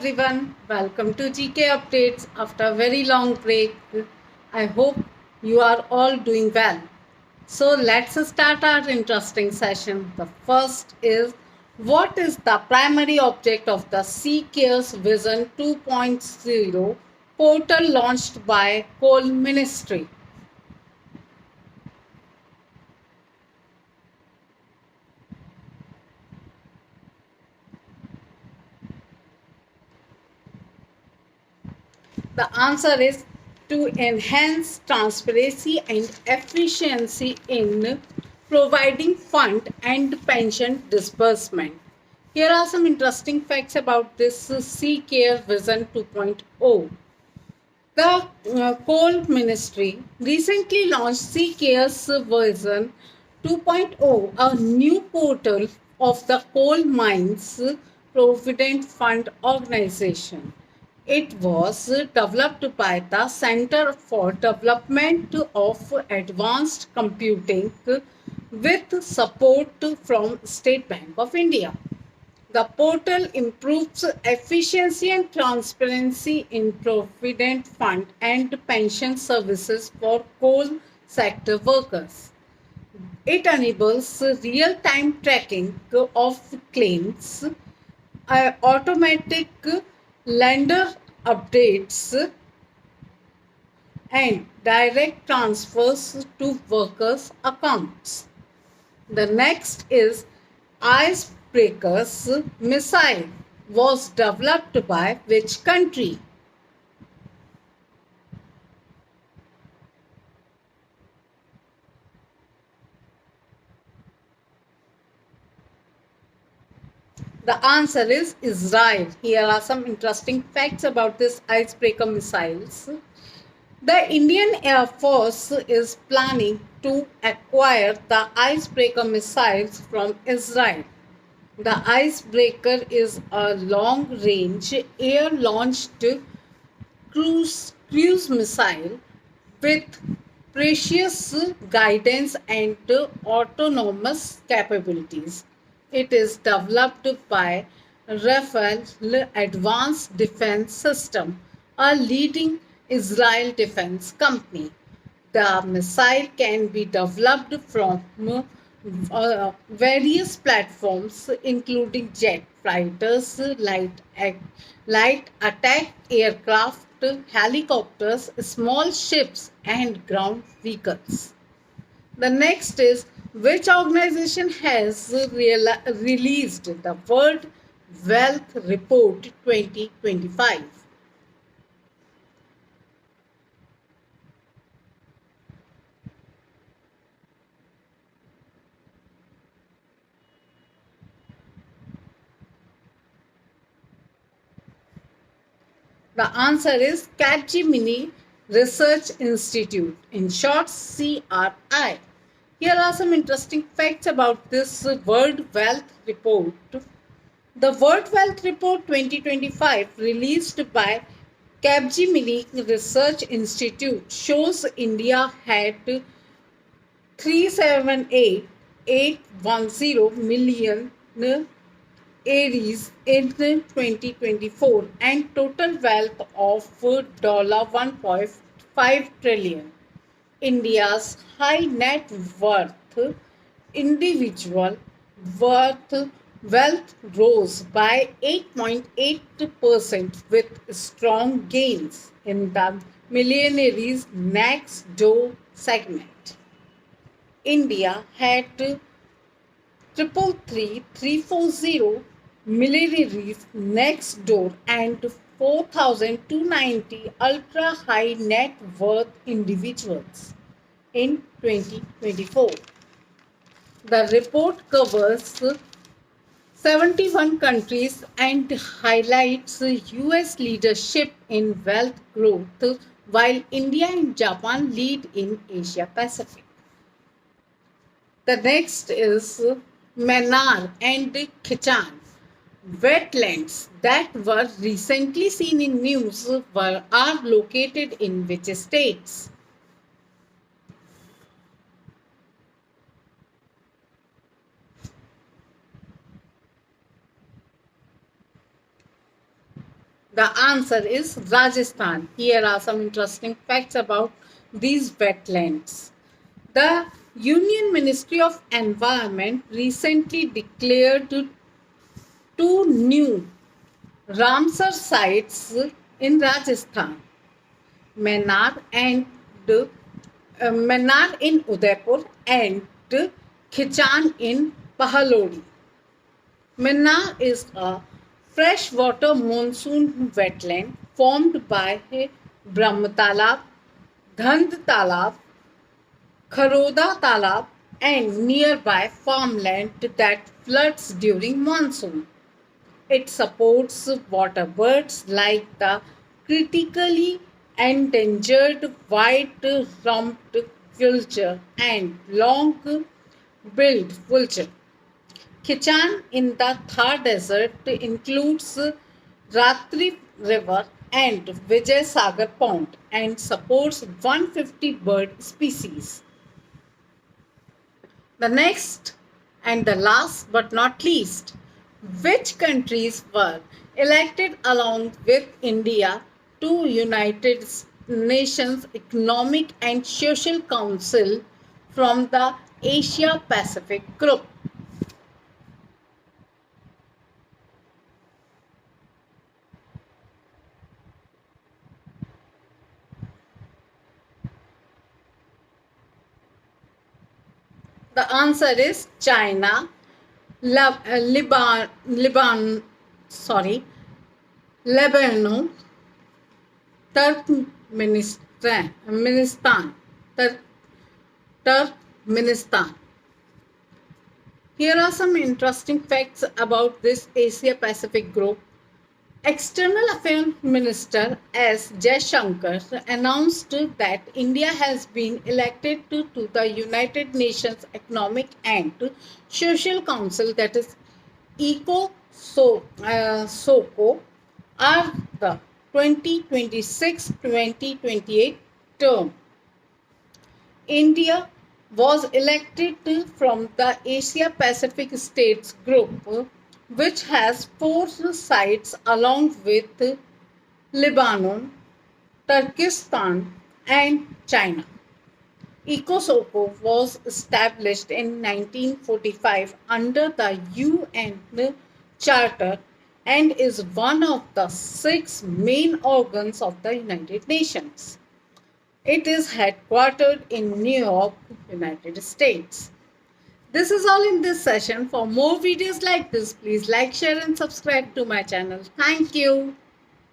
everyone, welcome to GK Updates after a very long break. I hope you are all doing well. So let's start our interesting session. The first is what is the primary object of the CCARES Vision 2.0 portal launched by Coal Ministry? The answer is to enhance transparency and efficiency in providing fund and pension disbursement. Here are some interesting facts about this C-Care Vision 2.0. The Coal Ministry recently launched C-Care's Vision 2.0, a new portal of the Coal Mines Provident Fund Organization. It was developed by the Center for Development of Advanced Computing with support from State Bank of India. The portal improves efficiency and transparency in provident fund and pension services for coal sector workers. It enables real-time tracking of claims, automatic lender updates, and direct transfers to workers' accounts. The next is Icebreakers missile was developed by which country? The answer is Israel. Here are some interesting facts about this icebreaker missiles. The Indian Air Force is planning to acquire the icebreaker missiles from Israel. The icebreaker is a long range air launched cruise missile with precious guidance and autonomous capabilities. It is developed by Rafael Advanced Defense System, a leading Israel defense company. The missile can be developed from various platforms, including jet fighters, light attack aircraft, helicopters, small ships, and ground vehicles. The next is which organization has released the World Wealth Report 2025? The answer is Capgemini Research Institute, in short CRI. Here are some interesting facts about this World Wealth Report. The World Wealth Report 2025, released by Capgemini Research Institute, shows India had 378,810 million Aries in 2024 and total wealth of $1.5 trillion. India's high net worth individual worth wealth rose by 8.8% with strong gains in the millionaires next door segment. India had 333,340 millionaires next door and 4,290 ultra high net worth individuals in 2024. The report covers 71 countries and highlights US leadership in wealth growth, while India and Japan lead in Asia Pacific. The next is Mannar and Khichan. Wetlands that were recently seen in news are located in which states? The answer is Rajasthan. Here are some interesting facts about these wetlands. The Union Ministry of Environment recently declared two new Ramsar sites in Rajasthan, Mannar and Mannar in Udaipur and Khichan in Pahalodi. Mannar is a freshwater monsoon wetland formed by Brahm Talab, Dhand Talab, Kharoda Talab, and nearby farmland that floods during monsoon. It supports water birds like the critically endangered white-rumped vulture and long-billed vulture. Khichan in the Thar Desert includes Ratri River and Vijay Sagar Pond and supports 150 bird species. The next and the last but not least, which countries were elected along with India to United Nations Economic and Social Council from the Asia Pacific Group? The answer is China, Lebanon, Tur- Turkmenistan. Here are some interesting facts about this Asia Pacific group. External Affairs Minister S. Jaishankar announced that India has been elected to the United Nations Economic and Social Council, that is ECOSOCO, are the 2026-2028 term. India was elected from the Asia Pacific States Group, which has four sites along with Lebanon, Turkestan, and China. ECOSOCO was established in 1945 under the UN Charter and is one of the six main organs of the United Nations. It is headquartered in New York, United States. This is all in this session. For more videos like this, please like, share and subscribe to my channel. Thank you.